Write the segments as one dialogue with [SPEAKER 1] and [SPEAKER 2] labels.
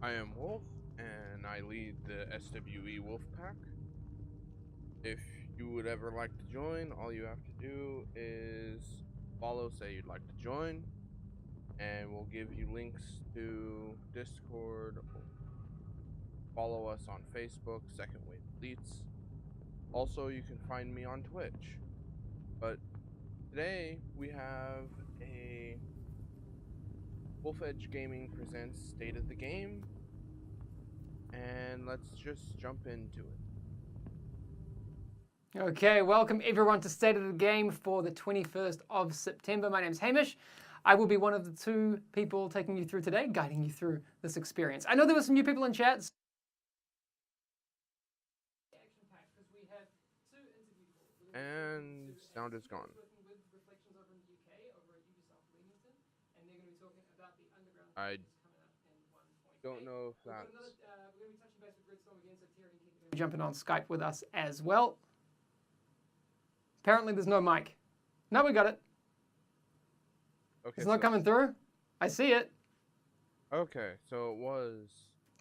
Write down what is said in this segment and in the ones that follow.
[SPEAKER 1] I am Wolf, and I lead the SWE Wolf Pack. If you would ever like to join, all you have to do is follow, say you'd like to join, and we'll give you links to Discord. Follow us on Facebook, Second Wave Elites. Also, you can find me on Twitch. But today we have a Wolf Edge Gaming presents State of the Game, and let's just jump into it.
[SPEAKER 2] Okay, welcome everyone to State of the Game for the 21st of September. My name is Hamish. I will be one of the two people taking you through today, guiding you through this experience. I know there were some new people in chat.
[SPEAKER 1] And sound is gone. I don't know if that's...
[SPEAKER 2] We're going to be touching base with Redstorm again, so Terry and Keith are going to be jumping on Skype with us as well. Apparently there's no mic. No, we got it.
[SPEAKER 1] Okay,
[SPEAKER 2] It's not coming through. I see it.
[SPEAKER 1] Okay, so it was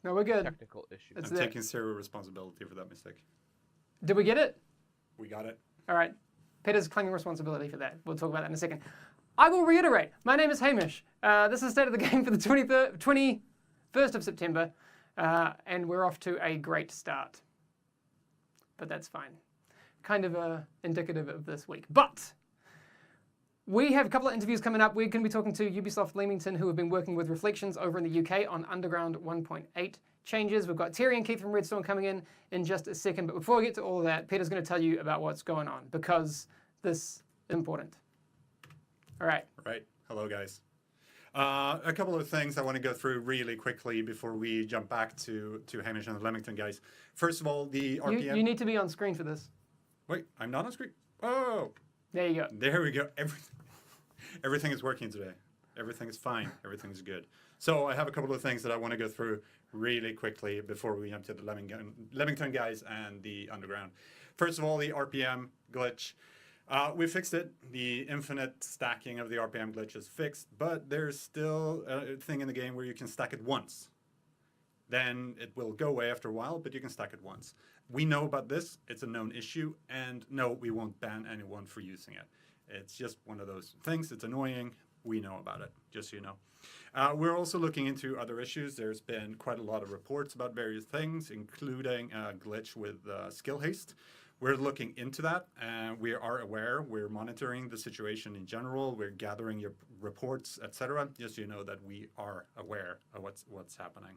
[SPEAKER 2] No, we're good.
[SPEAKER 1] technical issue.
[SPEAKER 2] It's
[SPEAKER 3] I'm
[SPEAKER 2] there.
[SPEAKER 3] taking zero responsibility for that mistake.
[SPEAKER 2] Did we get it?
[SPEAKER 3] We got it.
[SPEAKER 2] All right. Peter's claiming responsibility for that. We'll talk about that in a second. I will reiterate. My name is Hamish. This is State of the Game for the 21st of September, and we're off to a great start. But that's fine. Kind of indicative of this week. But we have a couple of interviews coming up. We're going to be talking to Ubisoft Leamington, who have been working with Reflections over in the UK on Underground 1.8 changes. We've got Terry and Keith from Redstorm coming in just a second. But before we get to all of that, Peter's going to tell you about what's going on, because this is important. All right.
[SPEAKER 3] Right. Hello, guys. A couple of things I want to go through really quickly before we jump back to Hamish and the Leamington guys. First of all, the RPM.
[SPEAKER 2] You need to be on screen for this.
[SPEAKER 3] Wait, I'm not on screen. Oh,
[SPEAKER 2] There you go.
[SPEAKER 3] there we go. Everything is working today. Everything is fine. Everything is good. So I have a couple of things that I want to go through really quickly before we jump to the Leamington guys and the Underground. First of all, the RPM glitch. We fixed it. The infinite stacking of the RPM glitch is fixed, but there's still a thing in the game where you can stack it once. Then it will go away after a while, but you can stack it once. We know about this. It's a known issue, and no, we won't ban anyone for using it. It's just one of those things. It's annoying. We know about it, just so you know. We're also looking into other issues. There's been quite a lot of reports about various things, including a glitch with skill haste. We're looking into that, and we are aware. We're monitoring the situation in general. We're gathering your reports, etc. Just so you know that we are aware of what's happening.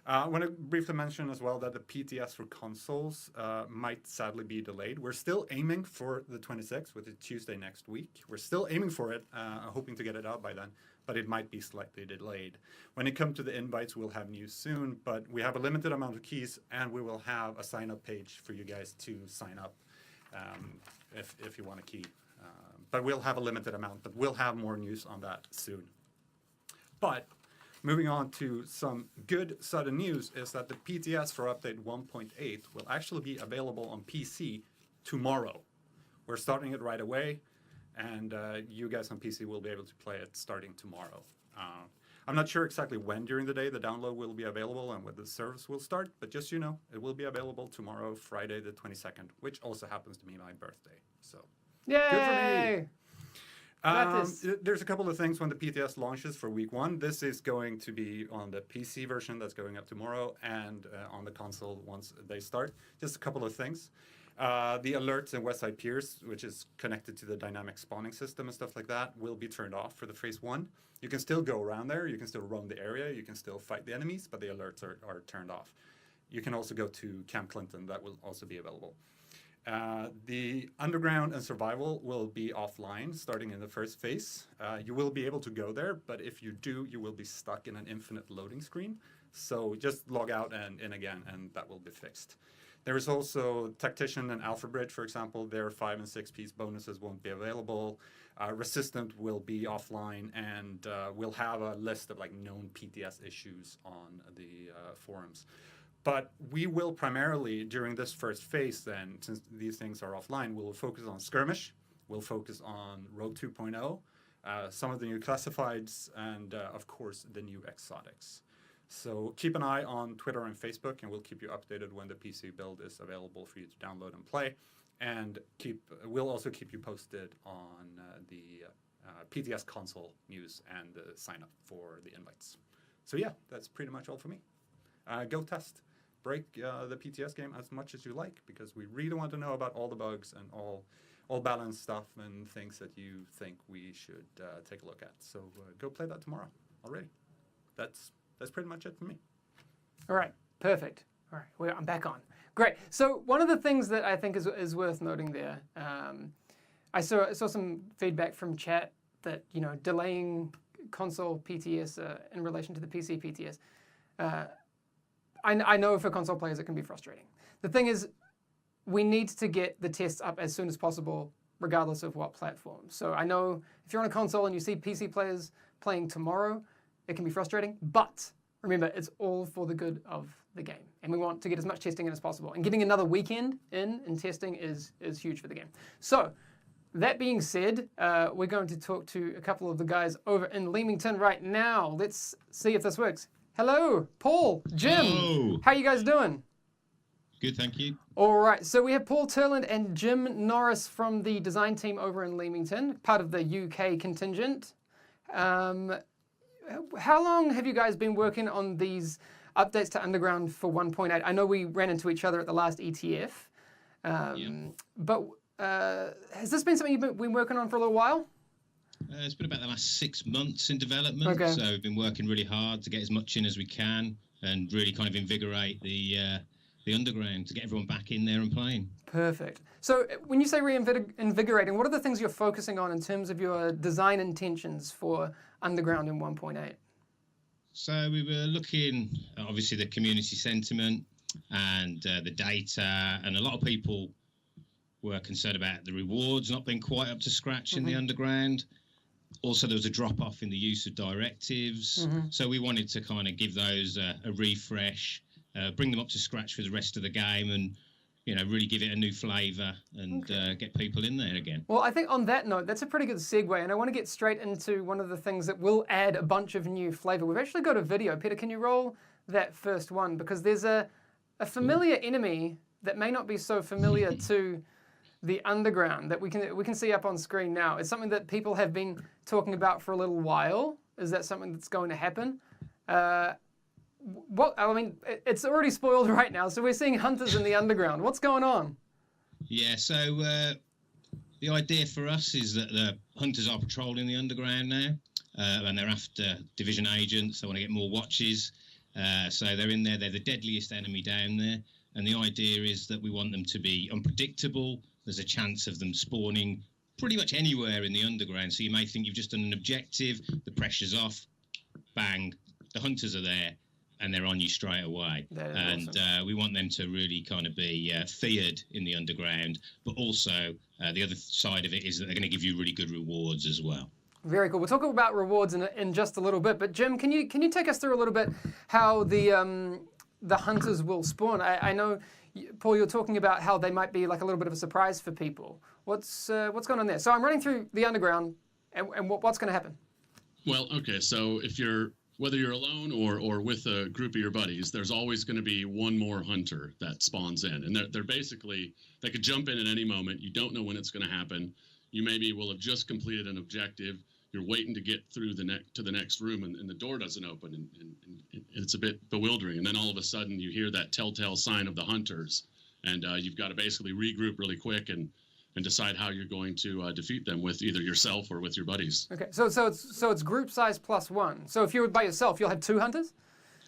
[SPEAKER 3] I want to briefly mention as well that the PTS for consoles might sadly be delayed. We're still aiming for the 26th, which is Tuesday next week. We're still aiming for it, hoping to get it out by then, but it might be slightly delayed. When it comes to the invites, we'll have news soon, but we have a limited amount of keys, and we will have a sign-up page for you guys to sign up if you want a key. But we'll have a limited amount, but we'll have more news on that soon. But moving on to some good sudden news is that the PTS for update 1.8 will actually be available on PC tomorrow. We're starting it right away, and you guys on PC will be able to play it starting tomorrow. I'm not sure exactly when during the day the download will be available and when the service will start, but just so you know, it will be available tomorrow, Friday the 22nd, which also happens to be my birthday. So
[SPEAKER 2] Yay!
[SPEAKER 3] good for me.
[SPEAKER 2] Gratis.
[SPEAKER 3] There's a couple of things when the PTS launches for week 1. This is going to be on the PC version that's going up tomorrow, and on the console once they start. Just a couple of things. The alerts in Westside Piers, which is connected to the dynamic spawning system and stuff like that, will be turned off for the phase 1. You can still go around there, you can still roam the area, you can still fight the enemies, but the alerts are turned off. You can also go to Camp Clinton, that will also be available. The Underground and Survival will be offline starting in the first phase. You will be able to go there, but if you do, you will be stuck in an infinite loading screen. So just log out and in again, and that will be fixed. There is also Tactician and Alpha Bridge, for example. Their 5 and 6 piece bonuses won't be available. Resistant will be offline, and we'll have a list of like known PTS issues on the forums. But we will primarily, during this first phase then, since these things are offline, we'll focus on Skirmish, we'll focus on Rogue 2.0, some of the new classifieds, and of course the new exotics. So keep an eye on Twitter and Facebook, and we'll keep you updated when the PC build is available for you to download and play. And we'll also keep you posted on the PTS console news and the sign up for the invites. So yeah, that's pretty much all for me. Go test, break the PTS game as much as you like, because we really want to know about all the bugs and all balanced stuff and things that you think we should take a look at. So go play that tomorrow already. That's pretty much it for me.
[SPEAKER 2] All right, perfect. All right, well, I'm back on. Great. So one of the things that I think is worth noting there, I saw some feedback from chat that, you know, delaying console PTS in relation to the PC PTS. I know for console players it can be frustrating. The thing is, we need to get the tests up as soon as possible, regardless of what platform. So I know if you're on a console and you see PC players playing tomorrow, it can be frustrating, but remember, it's all for the good of the game. And we want to get as much testing in as possible. And getting another weekend in testing is huge for the game. So that being said, we're going to talk to a couple of the guys over in Leamington right now. Let's see if this works. Hello, Paul, Jim.
[SPEAKER 4] Hello.
[SPEAKER 2] How you guys doing?
[SPEAKER 4] Good, thank you.
[SPEAKER 2] All right, so we have Paul Turland and Jim Norris from the design team over in Leamington, part of the UK contingent. How long have you guys been working on these updates to Underground for 1.8? I know we ran into each other at the last ETF, but has this been something you've been working on for a little while?
[SPEAKER 4] It's been about the last 6 months in development,
[SPEAKER 2] Okay.
[SPEAKER 4] so we've been working really hard to get as much in as we can and really kind of invigorate the Underground to get everyone back in there and playing.
[SPEAKER 2] Perfect. So when you say reinvigorating, what are the things you're focusing on in terms of your design intentions for Underground in 1.8?
[SPEAKER 4] So we were looking at obviously the community sentiment and the data, and a lot of people were concerned about the rewards not being quite up to scratch in the Underground. Also, there was a drop-off in the use of directives, so we wanted to kind of give those a refresh, bring them up to scratch for the rest of the game, and really give it a new flavour and get people in there again.
[SPEAKER 2] Well, I think on that note, that's a pretty good segue, and I want to get straight into one of the things that will add a bunch of new flavour. We've actually got a video. Peter, can you roll that first one? Because there's a familiar enemy that may not be so familiar to the Underground that we can see up on screen now. It's something that people have been talking about for a little while. Is that something that's going to happen? It's already spoiled right now, so we're seeing hunters in the Underground. What's going on?
[SPEAKER 4] Yeah, so the idea for us is that the hunters are patrolling the Underground now, and they're after division agents. They want to get more watches, so they're in there. They're the deadliest enemy down there, and the idea is that we want them to be unpredictable. There's a chance of them spawning pretty much anywhere in the Underground, so you may think you've just done an objective, the pressure's off, bang, the hunters are there, and they're on you straight away. And awesome. We want them to really kind of be feared in the Underground, but also the other side of it is that they're going to give you really good rewards as well.
[SPEAKER 2] Very cool. We'll talk about rewards in just a little bit, but Jim, can you take us through a little bit how the hunters will spawn? I know, Paul, you're talking about how they might be like a little bit of a surprise for people. What's going on there? So I'm running through the Underground, and what's going to happen?
[SPEAKER 5] Well, okay, so whether you're alone or with a group of your buddies, there's always going to be one more hunter that spawns in. And they're basically, they could jump in at any moment. You don't know when it's going to happen. You maybe will have just completed an objective. You're waiting to get through to the next room, and the door doesn't open, and it's a bit bewildering. And then all of a sudden you hear that telltale sign of the hunters, and you've got to basically regroup really quick and decide how you're going to defeat them with either yourself or with your buddies.
[SPEAKER 2] Okay, so it's group size +1. So if you're by yourself, you'll have 2 hunters?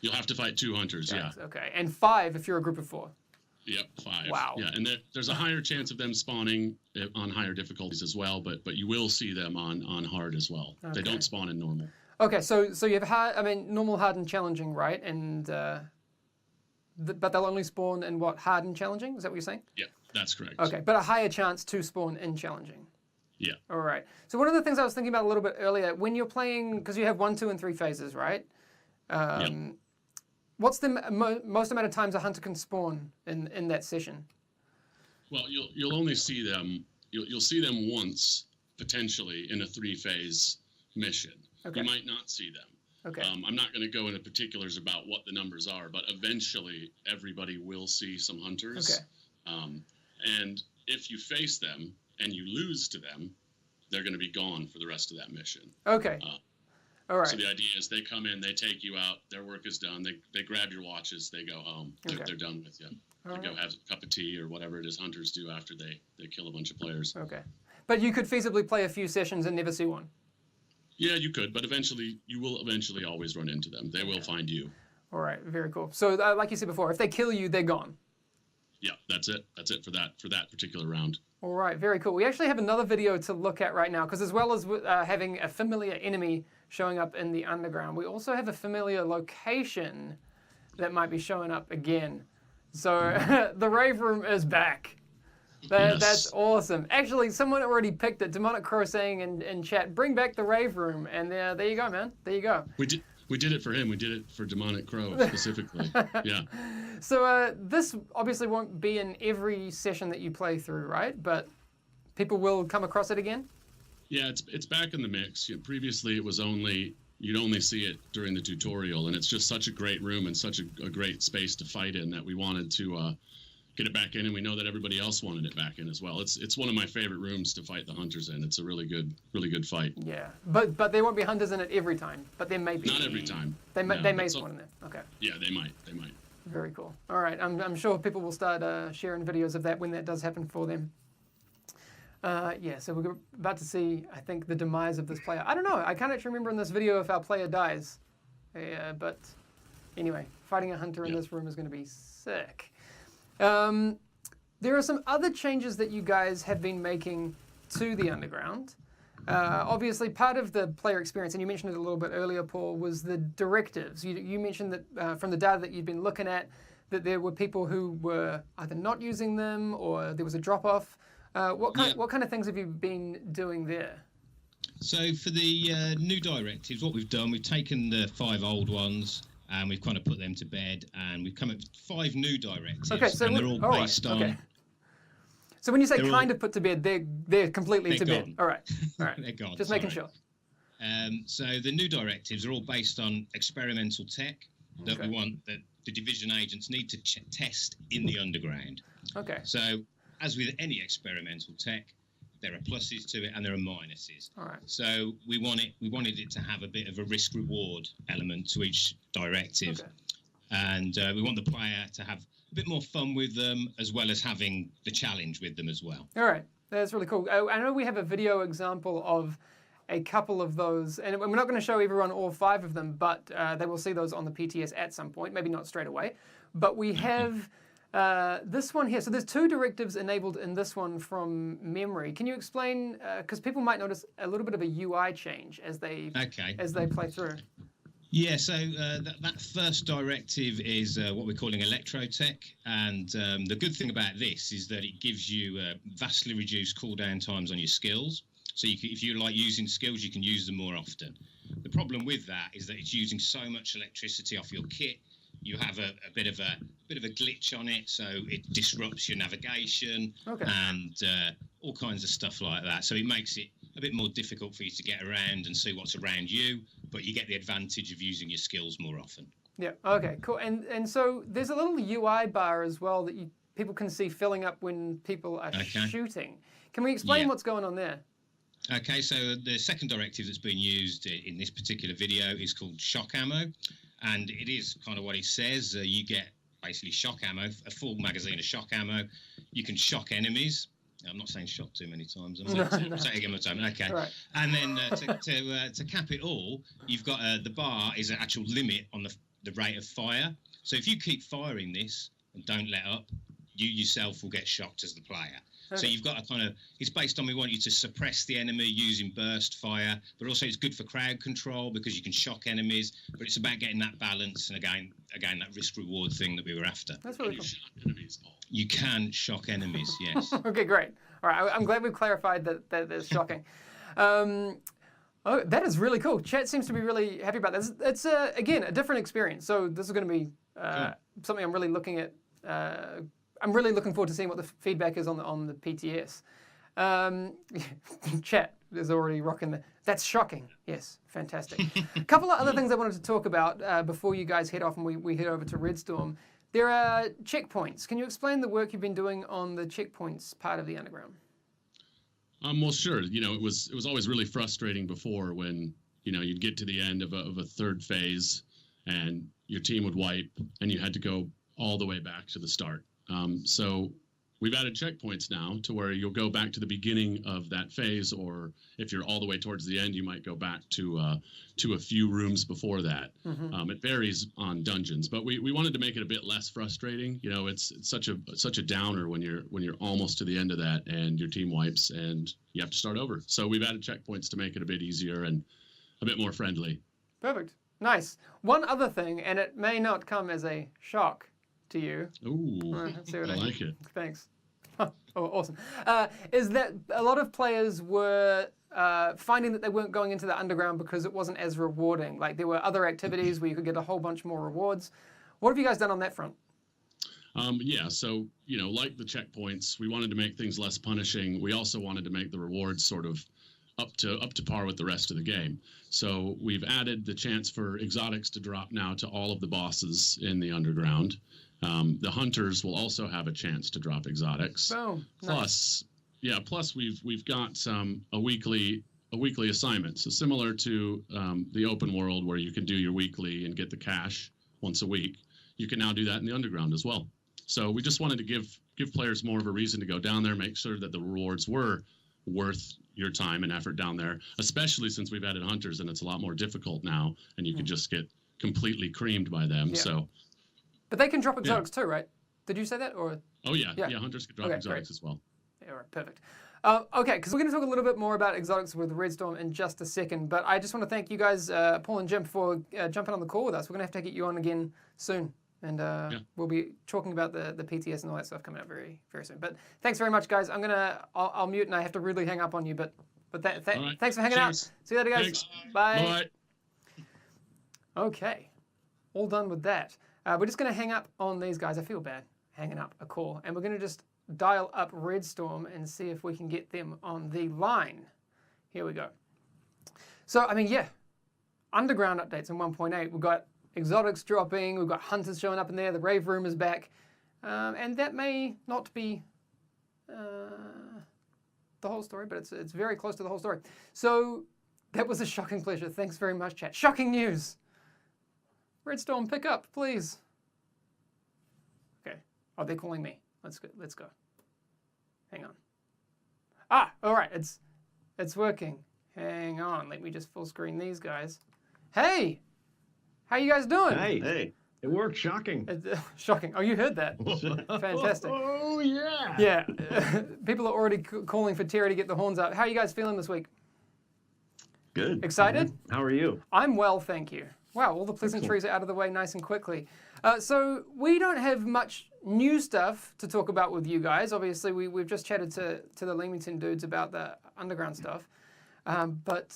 [SPEAKER 5] You'll have to fight 2 hunters,
[SPEAKER 2] Right,
[SPEAKER 5] yeah.
[SPEAKER 2] Okay, and 5 if you're a group of 4.
[SPEAKER 5] Yep, 5.
[SPEAKER 2] Wow.
[SPEAKER 5] Yeah, and there's a higher chance of them spawning on higher difficulties as well, but you will see them on hard as well.
[SPEAKER 2] Okay.
[SPEAKER 5] They don't spawn in normal.
[SPEAKER 2] Okay, so you have hard, normal, hard, and challenging, right? And but they'll only spawn in what, hard and challenging? Is that what you're saying?
[SPEAKER 5] Yeah, that's correct.
[SPEAKER 2] Okay, but a higher chance to spawn in challenging.
[SPEAKER 5] Yeah.
[SPEAKER 2] All right. So one of the things I was thinking about a little bit earlier, when you're playing, because you have 1, 2, and 3 phases, right?
[SPEAKER 5] Yep.
[SPEAKER 2] What's the most amount of times a hunter can spawn in that session?
[SPEAKER 5] Well, you'll only see them. You'll see them once potentially in a 3-phase mission.
[SPEAKER 2] Okay.
[SPEAKER 5] You might not see them.
[SPEAKER 2] Okay.
[SPEAKER 5] I'm not going to go into particulars about what the numbers are, but eventually everybody will see some hunters.
[SPEAKER 2] Okay.
[SPEAKER 5] And if you face them and you lose to them, they're going to be gone for the rest of that mission.
[SPEAKER 2] Okay. All right.
[SPEAKER 5] So the idea is they come in, they take you out, their work is done, they grab your watches, they go home, they're done with you. They go have a cup of tea or whatever it is hunters do after they kill a bunch of players.
[SPEAKER 2] Okay. But you could feasibly play a few sessions and never see one.
[SPEAKER 5] Yeah, you could, but you will eventually always run into them. They will find you.
[SPEAKER 2] All right, very cool. So, like you said before, if they kill you, they're gone.
[SPEAKER 5] Yeah, that's it. That's it for that particular round.
[SPEAKER 2] All right, very cool. We actually have another video to look at right now, because as well as having a familiar enemy showing up in the underground, we also have a familiar location that might be showing up again. So the Rave Room is back.
[SPEAKER 5] Yes.
[SPEAKER 2] That's awesome. Actually, someone already picked it. Demonic Crow saying in chat, bring back the Rave Room. And there you go, man. There you go.
[SPEAKER 5] We did it for him. We did it for Demonic Crow specifically. Yeah.
[SPEAKER 2] So this obviously won't be in every session that you play through, right? But people will come across it again?
[SPEAKER 5] Yeah, it's back in the mix. Previously, you'd only see it during the tutorial, and it's just such a great room and such a great space to fight in that we wanted to get it back in, and we know that everybody else wanted it back in as well. It's one of my favorite rooms to fight the hunters in. It's a really good fight.
[SPEAKER 2] Yeah, but there won't be hunters in it every time. But there may be.
[SPEAKER 5] Not every time.
[SPEAKER 2] They may spawn in there. Okay.
[SPEAKER 5] Yeah, they might.
[SPEAKER 2] Very cool. All right, I'm sure people will start sharing videos of that when that does happen for them. Yeah, so we're about to see, I think, the demise of this player. I don't know. I can't actually remember in this video if our player dies. Yeah, but anyway, fighting a hunter in this room is going to be sick. There are some other changes that you guys have been making to the Underground. Obviously, part of the player experience, and you mentioned it a little bit earlier, Paul, was the directives. You mentioned that from the data that you've been looking at, that there were people who were either not using them or there was a drop-off. What kind of things have you been doing there?
[SPEAKER 4] So for the new directives, what we've done, we've taken the 5 old ones and we've kind of put them to bed, and we've come up with 5 new directives.
[SPEAKER 2] Okay, so
[SPEAKER 4] and they're all based on.
[SPEAKER 2] Okay. So when you say kind of put to bed, they're completely to bed. All right.
[SPEAKER 4] They're gone.
[SPEAKER 2] Just making sure.
[SPEAKER 4] So the new directives are all based on experimental tech that we want that the division agents need to test in the underground.
[SPEAKER 2] Okay.
[SPEAKER 4] So as with any experimental tech, there are pluses to it and there are minuses.
[SPEAKER 2] All right.
[SPEAKER 4] So we wanted it to have a bit of a risk-reward element to each directive.
[SPEAKER 2] Okay.
[SPEAKER 4] And we want the player to have a bit more fun with them, as well as having the challenge with them as well.
[SPEAKER 2] All right. That's really cool. I know we have a video example of a couple of those, and we're not going to show everyone all 5 of them, but they will see those on the PTS at some point, maybe not straight away. But we have this one here. So there's 2 directives enabled in this one from memory. Can you explain, because people might notice a little bit of a UI change as they play through.
[SPEAKER 4] Yeah, so that first directive is what we're calling Electrotech, and the good thing about this is that it gives you vastly reduced cooldown times on your skills. So if you like using skills, you can use them more often. The problem with that is that it's using so much electricity off your kit. You have a bit of a glitch on it, so it disrupts your navigation and all kinds of stuff like that. So it makes it a bit more difficult for you to get around and see what's around you, but you get the advantage of using your skills more often.
[SPEAKER 2] Yeah. Okay. Cool. And so there's a little UI bar as well that people can see filling up when people are shooting. Can we explain what's going on there?
[SPEAKER 4] Okay. So the second directive that's being used in this particular video is called shock ammo, and it is kind of what it says. You get basically shock ammo, a full magazine of shock ammo. You can shock enemies. I'm not saying shot too many times. I'm saying again one time. Okay. Right. And then to cap it all, you've got the bar is an actual limit on the rate of fire. So if you keep firing this and don't let up, you yourself will get shocked as the player. So you've got it's based on we want you to suppress the enemy using burst fire, but also it's good for crowd control because you can shock enemies, but it's about getting that balance and again that risk-reward thing that we were after.
[SPEAKER 2] That's really cool.
[SPEAKER 5] Enemies, Paul.
[SPEAKER 4] You can shock enemies, yes.
[SPEAKER 2] Okay, great. All right, I'm glad we've clarified that there's shocking. That is really cool. Chat seems to be really happy about this. It's, again, a different experience. So this is going to be something I'm really looking at. I'm really looking forward to seeing what the feedback is on the PTS. Chat is already rocking the. That's shocking. Yes, fantastic. A couple of other things I wanted to talk about before you guys head off and we head over to Redstorm. There are checkpoints. Can you explain the work you've been doing on the checkpoints part of the underground?
[SPEAKER 5] Well, sure. It was always really frustrating before when you'd get to the end of a third phase, and your team would wipe, and you had to go all the way back to the start. So we've added checkpoints now to where you'll go back to the beginning of that phase, or if you're all the way towards the end, you might go back to a few rooms before that. It varies on dungeons, but we wanted to make it a bit less frustrating. It's such a downer when you're almost to the end of that and your team wipes and you have to start over. So we've added checkpoints to make it a bit easier and a bit more friendly.
[SPEAKER 2] Perfect. Nice. One other thing, and it may not come as a shock to you.
[SPEAKER 5] Ooh,
[SPEAKER 2] Let's see what
[SPEAKER 5] I like it.
[SPEAKER 2] Thanks. Oh, awesome. Is that a lot of players were finding that they weren't going into the underground because it wasn't as rewarding. Like there were other activities where you could get a whole bunch more rewards. What have you guys done on that front?
[SPEAKER 5] Yeah, so, like the checkpoints, we wanted to make things less punishing. We also wanted to make the rewards sort of up to par with the rest of the game. So we've added the chance for exotics to drop now to all of the bosses in the underground. The hunters will also have a chance to drop exotics.
[SPEAKER 2] Oh,
[SPEAKER 5] plus, plus we've got a weekly assignment. So similar to the open world where you can do your weekly and get the cash once a week, you can now do that in the underground as well. So we just wanted to give players more of a reason to go down there, make sure that the rewards were worth your time and effort down there, especially since we've added hunters and it's a lot more difficult now and you can just get completely creamed by them.
[SPEAKER 2] Yeah.
[SPEAKER 5] So,
[SPEAKER 2] but they can drop exotics too, right? Did you say that? Or
[SPEAKER 5] oh yeah, hunters can drop exotics as well.
[SPEAKER 2] Yeah, all right, perfect. Okay, because we're going to talk a little bit more about exotics with Redstorm in just a second, but I just want to thank you guys, Paul and Jim, for jumping on the call with us. We're going to have to get you on again soon. And we'll be talking about the PTS and all that stuff coming up very, very soon. But thanks very much, guys. I'll mute and I have to rudely hang up on you. But right. Thanks for hanging out. See you later, guys.
[SPEAKER 5] Thanks.
[SPEAKER 2] Bye. Okay, all done with that. We're just going to hang up on these guys. I feel bad hanging up a call, and we're going to just dial up Redstorm and see if we can get them on the line. Here we go. So underground updates in 1.8. We've got exotics dropping, we've got hunters showing up in there, the rave room is back, and that may not be the whole story, but it's very close to the whole story. So that was a shocking pleasure. Thanks very much, chat. Shocking news. Redstorm, pick up, please. Okay. Oh, they're calling me. Let's go. Hang on. All right. It's working. Hang on. Let me just full screen these guys. Hey. How you guys doing?
[SPEAKER 6] Hey, it worked. Shocking.
[SPEAKER 2] Shocking. Oh, you heard that. Fantastic.
[SPEAKER 6] Oh, yeah.
[SPEAKER 2] Yeah. People are already calling for Terry to get the horns up. How are you guys feeling this week?
[SPEAKER 6] Good.
[SPEAKER 2] Excited?
[SPEAKER 6] How are you?
[SPEAKER 2] I'm well, thank you. Wow, all the pleasantries are out of the way nice and quickly. So we don't have much new stuff to talk about with you guys. Obviously, we've just chatted to the Leamington dudes about the underground stuff. But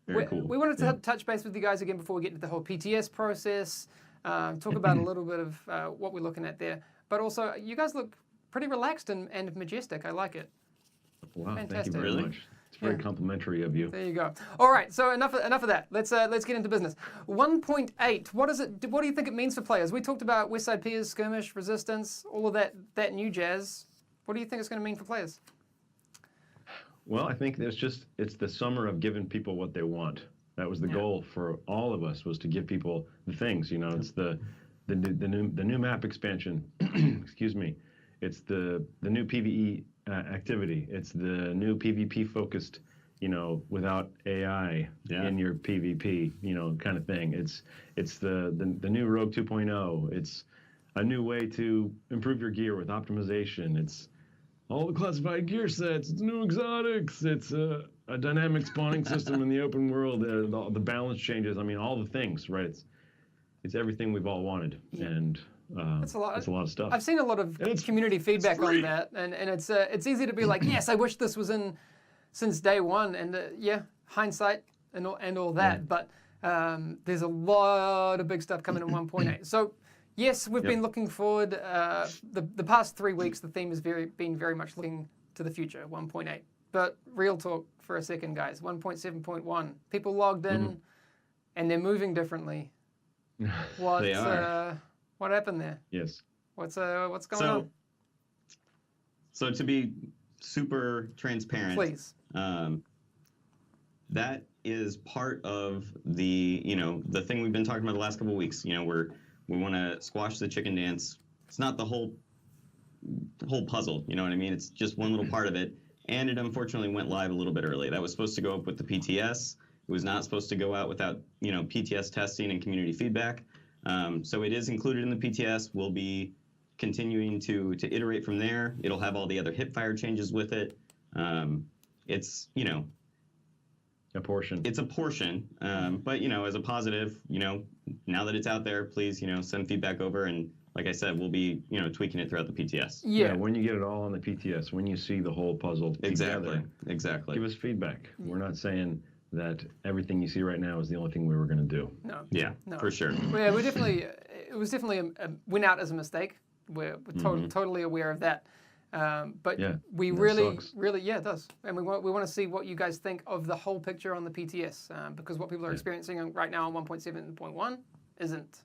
[SPEAKER 6] Very cool.
[SPEAKER 2] we wanted to touch base with you guys again before we get to the whole PTS process, talk about a little bit of what we're looking at there. But also, you guys look pretty relaxed and majestic. I like it.
[SPEAKER 6] Wow,
[SPEAKER 2] Fantastic.
[SPEAKER 6] thank you very much. It's very complimentary of you.
[SPEAKER 2] There you go. All right, so enough of that. Let's get into business. 1.8. What do you think it means for players? We talked about Westside Piers, Skirmish, Resistance, all of that new jazz. What do you think it's going to mean for players?
[SPEAKER 6] Well, I think it's the summer of giving people what they want. That was the goal for all of us, was to give people the things. It's the new map expansion. Excuse me. It's the new PvE activity. It's the new PvP focused, without AI in your PvP, kind of thing. It's the new Rogue 2.0. It's a new way to improve your gear with optimization. It's all the classified gear sets. It's new exotics. It's a dynamic spawning system in the open world. The balance changes. I mean, all the things, right? It's everything we've all wanted, and it's a lot of stuff.
[SPEAKER 2] I've seen a lot of community feedback on that, and it's easy to be like, yes, I wish this was in since day one, and hindsight and all that. But there's a lot of big stuff coming in 1.8. So. Yes, we've been looking forward. The past 3 weeks, the theme has been very much looking to the future, 1.8. But real talk for a second, guys. 1.7.1. People logged in, and they're moving differently. What?
[SPEAKER 6] They are.
[SPEAKER 2] What happened there?
[SPEAKER 6] Yes.
[SPEAKER 2] What's going on?
[SPEAKER 7] So to be super transparent,
[SPEAKER 2] Please.
[SPEAKER 7] That is part of the the thing we've been talking about the last couple of weeks. We want to squash the chicken dance. It's not the whole puzzle. You know what I mean? It's just one little part of it, and it unfortunately went live a little bit early. That was supposed to go up with the PTS. It was not supposed to go out without PTS testing and community feedback. So it is included in the PTS. We'll be continuing to iterate from there. It'll have all the other hipfire changes with it. It's
[SPEAKER 6] A portion.
[SPEAKER 7] it's a portion, but as a positive, now that it's out there, please send feedback over, and like I said, we'll be tweaking it throughout the PTS.
[SPEAKER 2] Yeah.
[SPEAKER 6] When you get it all on the PTS, when you see the whole puzzle together,
[SPEAKER 7] Exactly.
[SPEAKER 6] give us feedback. We're not saying that everything you see right now is the only thing we were going to do.
[SPEAKER 2] No.
[SPEAKER 7] Yeah,
[SPEAKER 2] No.
[SPEAKER 7] for sure.
[SPEAKER 2] Well, yeah, it was definitely went out as a mistake. We're totally aware of that. But
[SPEAKER 6] Yeah,
[SPEAKER 2] we
[SPEAKER 6] that
[SPEAKER 2] really,
[SPEAKER 6] sucks.
[SPEAKER 2] yeah, it does. And we want to see what you guys think of the whole picture on the PTS, because what people are experiencing right now on 1.7.1 isn't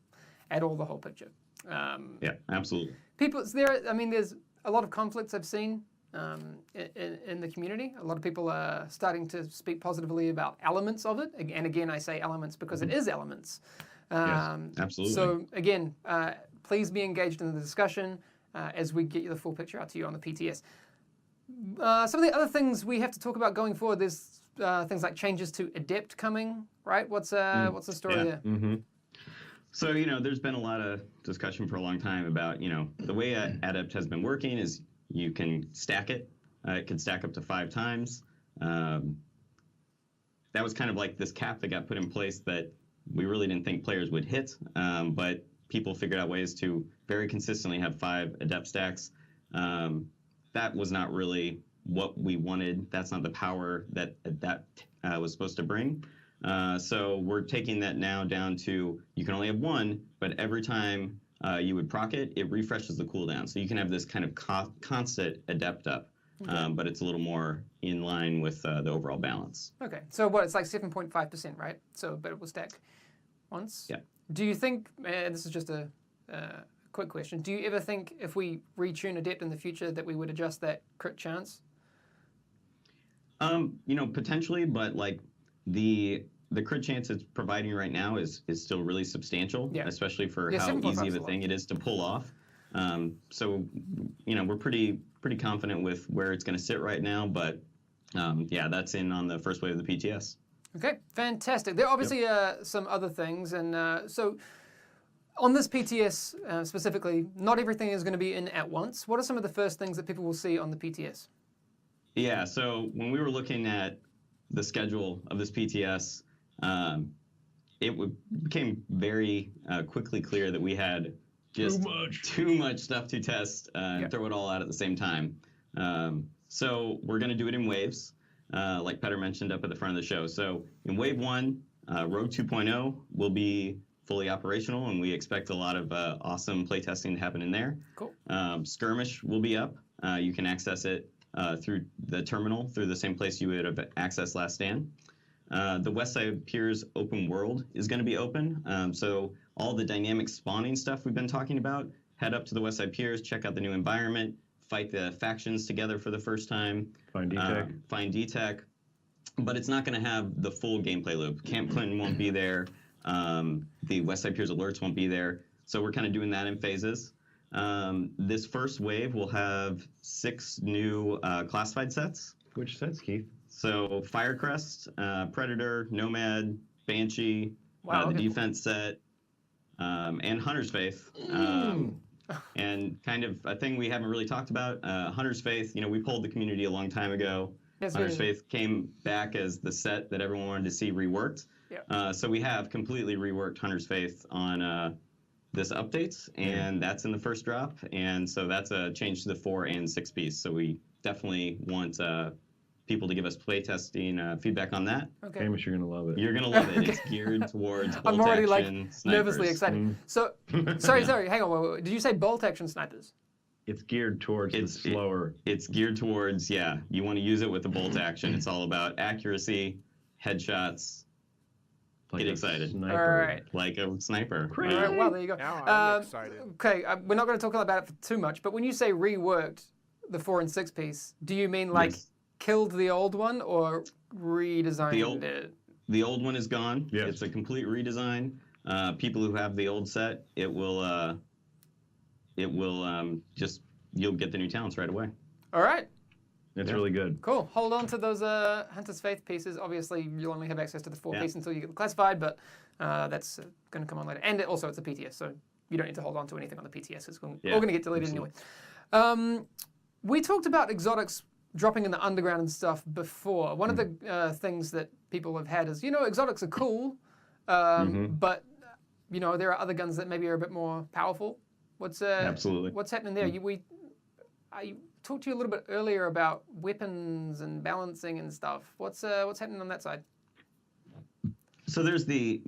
[SPEAKER 2] at all the whole picture.
[SPEAKER 7] Yeah, absolutely.
[SPEAKER 2] There's a lot of conflicts I've seen in the community. A lot of people are starting to speak positively about elements of it. And again, I say elements because it is elements.
[SPEAKER 7] Absolutely.
[SPEAKER 2] So again, please be engaged in the discussion as we get you the full picture out to you on the PTS. Some of the other things we have to talk about going forward, there's things like changes to Adept coming, right? What's the story
[SPEAKER 7] Yeah.
[SPEAKER 2] there?
[SPEAKER 6] Mm-hmm.
[SPEAKER 7] So, there's been a lot of discussion for a long time about, the way Adept has been working is you can stack it. It can stack up to 5 times. That was kind of like this cap that got put in place that we really didn't think players would hit, but people figured out ways to very consistently have 5 Adept stacks. That was not really what we wanted. That's not the power that was supposed to bring. So we're taking that now down to you can only have 1, but every time you would proc it, it refreshes the cooldown. So you can have this kind of constant Adept up, but it's a little more in line with the overall balance.
[SPEAKER 2] Okay, so it's like 7.5%, right? So, but it will stack once.
[SPEAKER 7] Yeah.
[SPEAKER 2] Do you think, and this is just a quick question, do you ever think if we retune Adept in the future that we would adjust that crit chance?
[SPEAKER 7] Potentially, but like the crit chance it's providing right now is still really substantial, especially for how
[SPEAKER 2] 7.5
[SPEAKER 7] easy
[SPEAKER 2] is
[SPEAKER 7] of
[SPEAKER 2] a
[SPEAKER 7] a thing
[SPEAKER 2] lot.
[SPEAKER 7] it is to pull off. So, we're pretty confident with where it's going to sit right now, but that's in on the first wave of the PTS.
[SPEAKER 2] Okay, fantastic. There are obviously some other things, and so on this PTS specifically, not everything is going to be in at once. What are some of the first things that people will see on the PTS?
[SPEAKER 7] Yeah, so when we were looking at the schedule of this PTS, became very quickly clear that we had just too much stuff to test and throw it all out at the same time. So we're going to do it in waves, like Petter mentioned up at the front of the show. So in wave 1, Rogue 2.0 will be fully operational, and we expect a lot of awesome playtesting to happen in there.
[SPEAKER 2] Cool.
[SPEAKER 7] Skirmish will be up. You can access it through the terminal, through the same place you would have accessed Last Stand. The Westside Piers open world is going to be open. So all the dynamic spawning stuff we've been talking about, head up to the Westside Piers, check out the new environment, fight the factions together for the first time.
[SPEAKER 6] Find DTech.
[SPEAKER 7] Find DTech. But it's not going to have the full gameplay loop. Camp Clinton won't be there. The Westside Piers alerts won't be there. So we're kind of doing that in phases. This first wave will have 6 new classified sets.
[SPEAKER 6] Which sets, Keith?
[SPEAKER 7] So Firecrest, Predator, Nomad, Banshee,
[SPEAKER 2] Wow,
[SPEAKER 7] the
[SPEAKER 2] okay.
[SPEAKER 7] defense set, and Hunter's Faith. And kind of a thing we haven't really talked about, Hunter's Faith, we polled the community a long time ago.
[SPEAKER 2] Yes,
[SPEAKER 7] Hunter's
[SPEAKER 2] we-
[SPEAKER 7] Faith came back as the set that everyone wanted to see reworked.
[SPEAKER 2] Yeah.
[SPEAKER 7] So we have completely reworked Hunter's Faith on this updates, and that's in the first drop. And so that's a change to the 4 and 6 piece. So we definitely want people to give us playtesting feedback on that.
[SPEAKER 2] Okay.
[SPEAKER 6] Hamish, you're going to love it.
[SPEAKER 7] You're going to love it. It's geared towards bolt
[SPEAKER 2] I'm already
[SPEAKER 7] action, snipers.
[SPEAKER 2] nervously excited. So, sorry, hang on. Wait. Did you say bolt action snipers?
[SPEAKER 6] it's geared towards the slower.
[SPEAKER 7] It's geared towards, you want to use it with the bolt action. It's all about accuracy, headshots.
[SPEAKER 6] Like
[SPEAKER 7] Get
[SPEAKER 6] a
[SPEAKER 7] excited.
[SPEAKER 6] Sniper.
[SPEAKER 2] All right.
[SPEAKER 7] Like a sniper.
[SPEAKER 2] All right, well, there you go.
[SPEAKER 1] Now I'm excited.
[SPEAKER 2] Okay, we're not going to talk about it for too much, but when you say reworked the 4 and 6 piece, do you mean like
[SPEAKER 7] Yes.
[SPEAKER 2] killed the old one or redesigned it?
[SPEAKER 7] The old one is gone.
[SPEAKER 6] Yes.
[SPEAKER 7] It's a complete redesign. People who have the old set, it will just, you'll get the new talents right away.
[SPEAKER 2] All right,
[SPEAKER 6] It's really good.
[SPEAKER 2] cool. Hold on to those Hunter's Faith pieces. Obviously, you'll only have access to the 4 piece until you get the classified, but that's going to come on later. And also, it's a PTS, so you don't need to hold on to anything on the PTS. It's all going to get deleted anyway. We talked about exotics dropping in the underground and stuff before. One of the things that people have had is, exotics are cool, but, there are other guns that maybe are a bit more powerful.
[SPEAKER 7] Absolutely.
[SPEAKER 2] What's happening there? I talked to you a little bit earlier about weapons and balancing and stuff. What's happening on that side?
[SPEAKER 7] So there's the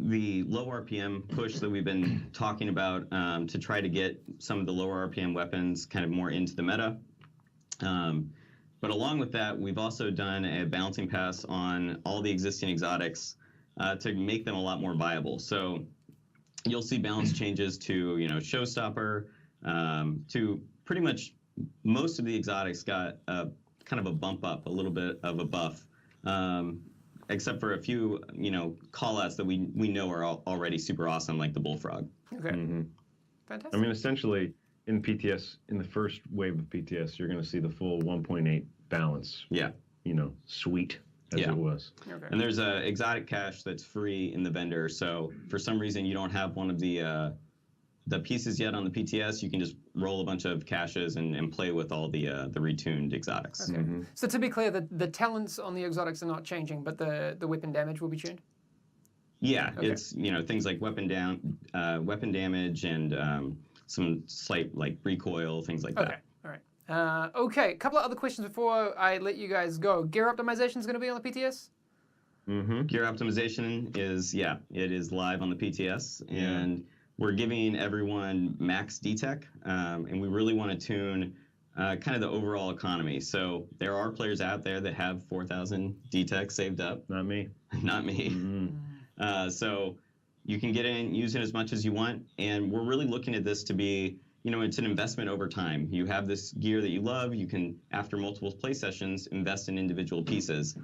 [SPEAKER 7] low RPM push that we've been talking about to try to get some of the lower RPM weapons kind of more into the meta. But along with that, we've also done a balancing pass on all the existing exotics to make them a lot more viable. So you'll see balance changes to, Showstopper, to pretty much most of the exotics got kind of a bump up, a little bit of a buff, except for a few, call-outs that we know are already super awesome, like the Bullfrog.
[SPEAKER 2] Okay. Fantastic.
[SPEAKER 6] I mean, essentially, in PTS, in the first wave of PTS, you're going to see the full 1.8 balance.
[SPEAKER 7] Yeah.
[SPEAKER 6] Sweet as it was.
[SPEAKER 2] Okay.
[SPEAKER 7] And there's a exotic cache that's free in the vendor. So for some reason you don't have one of the pieces yet on the PTS, you can just roll a bunch of caches and play with all the retuned exotics.
[SPEAKER 2] Okay. So to be clear, the talents on the exotics are not changing, but the weapon damage will be tuned?
[SPEAKER 7] Yeah,
[SPEAKER 2] Okay.
[SPEAKER 7] it's things like weapon damage and some slight like recoil, things like
[SPEAKER 2] Okay.
[SPEAKER 7] that.
[SPEAKER 2] All right. Okay. A couple of other questions before I let you guys go. Gear optimization is going to be on the PTS?
[SPEAKER 7] Gear optimization is it is live on the PTS, and we're giving everyone max DTech, and we really want to tune kind of the overall economy. So there are players out there that have 4,000 DTech saved up.
[SPEAKER 6] Not me.
[SPEAKER 7] Not me. So you can get in, use it as much as you want, and we're really looking at this to be, it's an investment over time. You have this gear that you love, you can, after multiple play sessions, invest in individual pieces.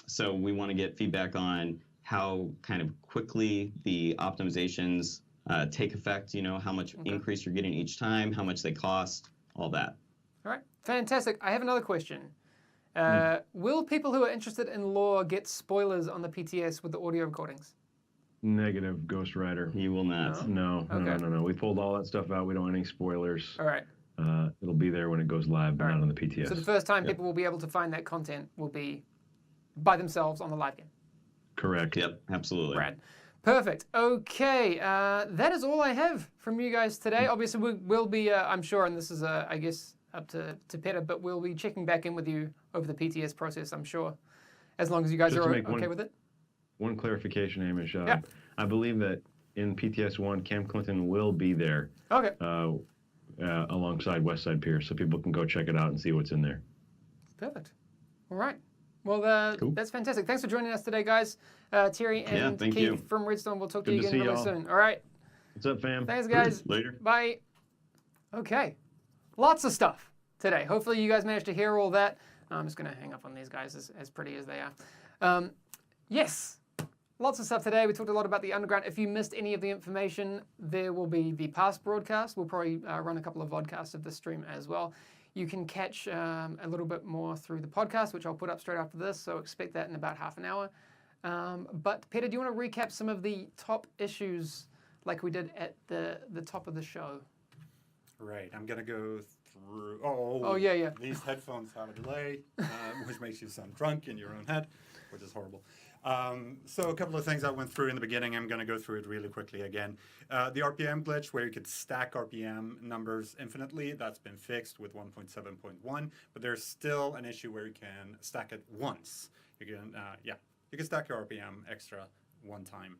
[SPEAKER 7] So we want to get feedback on how kind of quickly the optimizations take effect, how much increase you're getting each time, how much they cost, all that.
[SPEAKER 2] All right. Fantastic. I have another question. Will people who are interested in lore get spoilers on the PTS with the audio recordings?
[SPEAKER 6] Negative, Ghost Rider.
[SPEAKER 7] You will not.
[SPEAKER 6] No. We pulled all that stuff out. We don't want any spoilers.
[SPEAKER 2] All right.
[SPEAKER 6] It'll be there when it goes live, but not on the PTS.
[SPEAKER 2] So the first time people will be able to find that content will be by themselves on the live game.
[SPEAKER 6] Correct.
[SPEAKER 7] Yep, absolutely.
[SPEAKER 2] Brad. Perfect. Okay, that is all I have from you guys today. Obviously, we'll be, I'm sure, and this is, I guess, up to Peter, but we'll be checking back in with you over the PTS process, I'm sure, as long as you guys
[SPEAKER 6] Just to
[SPEAKER 2] are
[SPEAKER 6] make
[SPEAKER 2] okay with it.
[SPEAKER 6] One clarification, Hamish.
[SPEAKER 2] Yeah.
[SPEAKER 6] I believe that in PTS 1, Cam Clinton will be there
[SPEAKER 2] Okay.
[SPEAKER 6] alongside Westside Pier, so people can go check it out and see what's in there.
[SPEAKER 2] Perfect. All right. Well,
[SPEAKER 6] Cool.
[SPEAKER 2] that's fantastic. Thanks for joining us today, guys. Terry and
[SPEAKER 7] thank
[SPEAKER 2] Keith
[SPEAKER 7] you.
[SPEAKER 2] from Redstone. We'll talk to
[SPEAKER 6] Good
[SPEAKER 2] you
[SPEAKER 6] to
[SPEAKER 2] again
[SPEAKER 6] see
[SPEAKER 2] really
[SPEAKER 6] y'all.
[SPEAKER 2] soon. All right.
[SPEAKER 6] What's up, fam?
[SPEAKER 2] Thanks, guys.
[SPEAKER 7] Later.
[SPEAKER 2] Bye. Okay. Lots of stuff today. Hopefully you guys managed to hear all that. I'm just going to hang up on these guys as pretty as they are. Yes. Lots of stuff today. We talked a lot about the underground. If you missed any of the information, there will be the past broadcast. We'll probably run a couple of vodcasts of the stream as well. You can catch a little bit more through the podcast, which I'll put up straight after this, so expect that in about half an hour. But Peter, do you want to recap some of the top issues like we did at the top of the show?
[SPEAKER 3] Right, I'm gonna go through.
[SPEAKER 2] Oh, yeah.
[SPEAKER 3] These headphones have a delay, which makes you sound drunk in your own head, which is horrible. So a couple of things I went through in the beginning. I'm going to go through it really quickly again. The RPM glitch, where you could stack RPM numbers infinitely, that's been fixed with 1.7.1, but there's still an issue where you can stack it once. You can stack your RPM extra one time.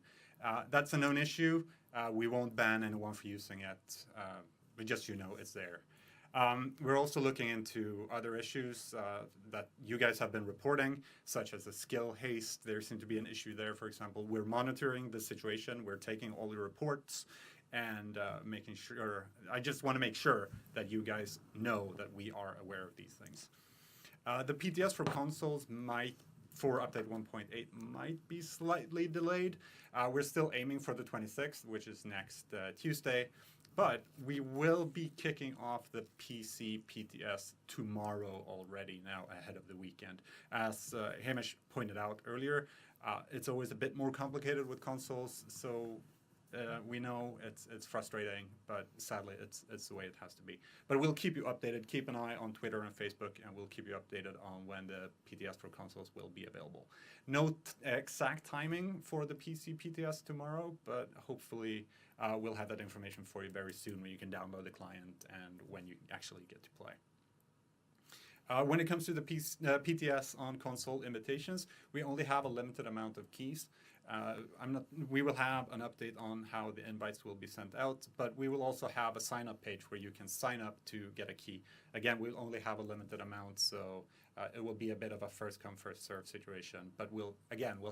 [SPEAKER 3] That's a known issue. We won't ban anyone for using it, but just it's there. We're also looking into other issues that you guys have been reporting, such as the skill haste. There seemed to be an issue there, for example. We're monitoring the situation. We're taking all the reports and making sure. I just want to make sure that you guys know that we are aware of these things. The PTS for consoles for update 1.8 might be slightly delayed. We're still aiming for the 26th, which is next Tuesday. But we will be kicking off the PC PTS tomorrow already, now ahead of the weekend. As Hamish pointed out earlier, it's always a bit more complicated with consoles, so we know it's frustrating, but sadly it's the way it has to be. But we'll keep you updated. Keep an eye on Twitter and Facebook, and we'll keep you updated on when the PTS for consoles will be available. No exact timing for the PC PTS tomorrow, but hopefully we'll have that information for you very soon when you can download the client and when you actually get to play. When it comes to the PTS on console invitations, we only have a limited amount of keys. We will have an update on how the invites will be sent out, but we will also have a sign-up page where you can sign up to get a key. Again, we'll only have a limited amount, so it will be a bit of a first-come, first-served situation. But we'll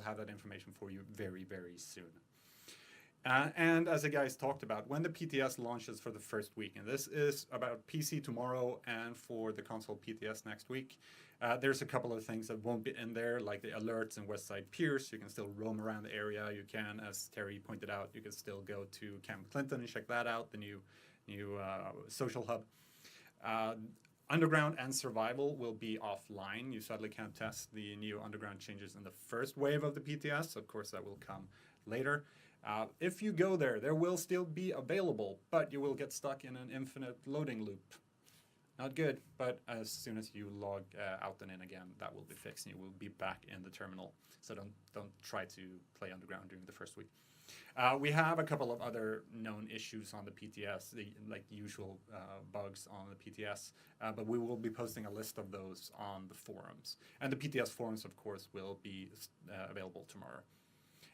[SPEAKER 3] have that information for you very, very soon. And as the guys talked about, when the PTS launches for the first week, and this is about PC tomorrow and for the console PTS next week, there's a couple of things that won't be in there, like the alerts and Westside Piers. You can still roam around the area. You can, as Terry pointed out, you can still go to Camp Clinton and check that out, the new social hub. Underground and Survival will be offline. You sadly can't test the new Underground changes in the first wave of the PTS. Of course, that will come later. If you go there, there will still be available, but you will get stuck in an infinite loading loop. Not good, but as soon as you log out and in again, that will be fixed and you will be back in the terminal. So don't try to play Underground during the first week. We have a couple of other known issues on the PTS, like usual bugs on the PTS, but we will be posting a list of those on the forums. And the PTS forums, of course, will be available tomorrow.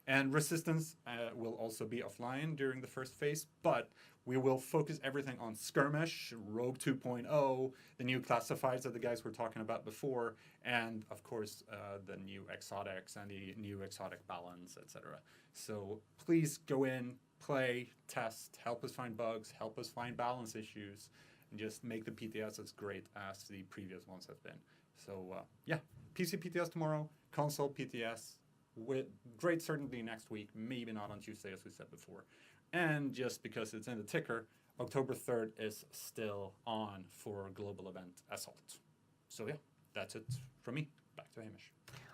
[SPEAKER 3] And Resistance will also be offline during the first phase, but we will focus everything on Skirmish, Rogue 2.0, the new classifieds that the guys were talking about before, and of course the new exotics and the new exotic balance, etc. So please go in, play, test, help us find bugs, help us find balance issues, and just make the PTS as great as the previous ones have been. So yeah, PC PTS tomorrow, console PTS, with great certainty next week, maybe not on Tuesday as we said before. And just because it's in the ticker, October 3rd is still on for global event Assault. So yeah, that's it from me. Back to Hamish.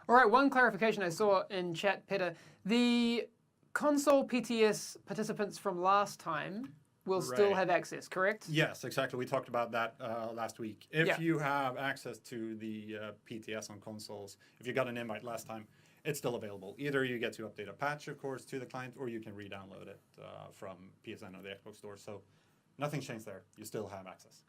[SPEAKER 2] All right, one clarification I saw in chat, Peter. The console PTS participants from last time will still have access, correct?
[SPEAKER 3] Yes, exactly. We talked about that last week. If you have access to the PTS on consoles, if you got an invite last time, it's still available. Either you get to update a patch, of course, to the client, or you can re-download it from PSN or the Xbox Store. So nothing changed there. You still have access.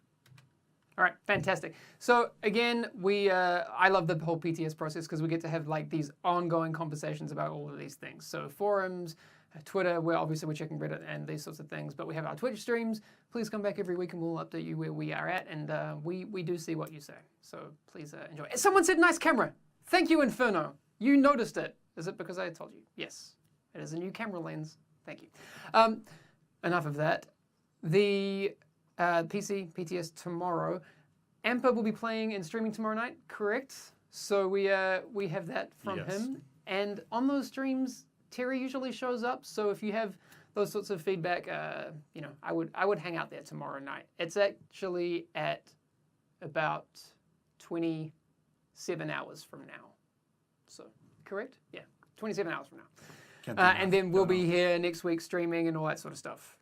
[SPEAKER 2] All right, fantastic. So again, I love the whole PTS process because we get to have like these ongoing conversations about all of these things. So forums, Twitter, where obviously we're checking Reddit and these sorts of things, but we have our Twitch streams. Please come back every week and we'll update you where we are at, and we do see what you say. So please enjoy. Someone said nice camera. Thank you, Inferno. You noticed it. Is it because I told you? Yes. It is a new camera lens. Thank you. Enough of that. The PC PTS tomorrow. Amper will be playing and streaming tomorrow night, correct? So we have that from him. And on those streams, Terry usually shows up. So if you have those sorts of feedback, I would hang out there tomorrow night. It's actually at about 27 hours from now. So, correct? Yeah, 27 hours from now. And then we'll be here next week streaming and all that sort of stuff.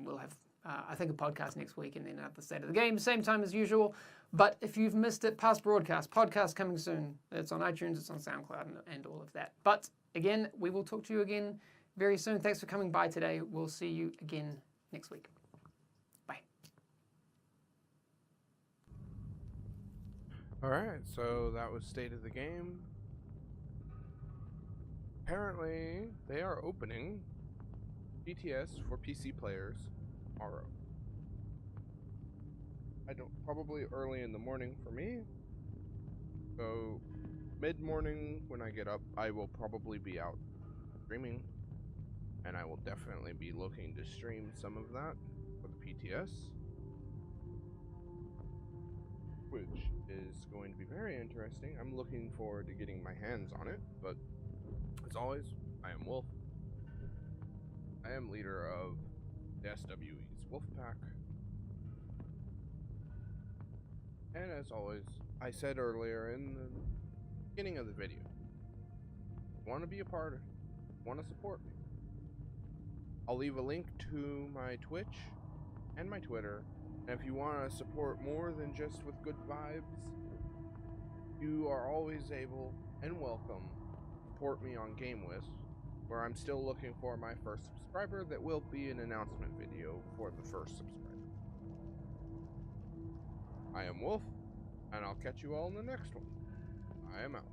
[SPEAKER 2] We'll have, I think, a podcast next week and then the State of the Game, same time as usual. But if you've missed it, past podcast coming soon. It's on iTunes, it's on SoundCloud, and all of that. But again, we will talk to you again very soon. Thanks for coming by today. We'll see you again next week. Bye.
[SPEAKER 1] All right, so that was State of the Game. Apparently, they are opening BTS for PC players tomorrow. I don't, probably early in the morning for me. So mid-morning when I get up, I will probably be out streaming, and I will definitely be looking to stream some of that for the PTS, which is going to be very interesting. I'm looking forward to getting my hands on it, but as always, I am Wolf. I am leader of the SWE's Wolfpack. And as always, I said earlier in the beginning of the video, want to be a part of it, want to support me, I'll leave a link to my Twitch and my Twitter. And if you want to support more than just with good vibes, you are always able and welcome to support me on GameWith, where I'm still looking for my first subscriber. That will be an announcement video for the first subscriber. I am Wolf, and I'll catch you all in the next one. I am out.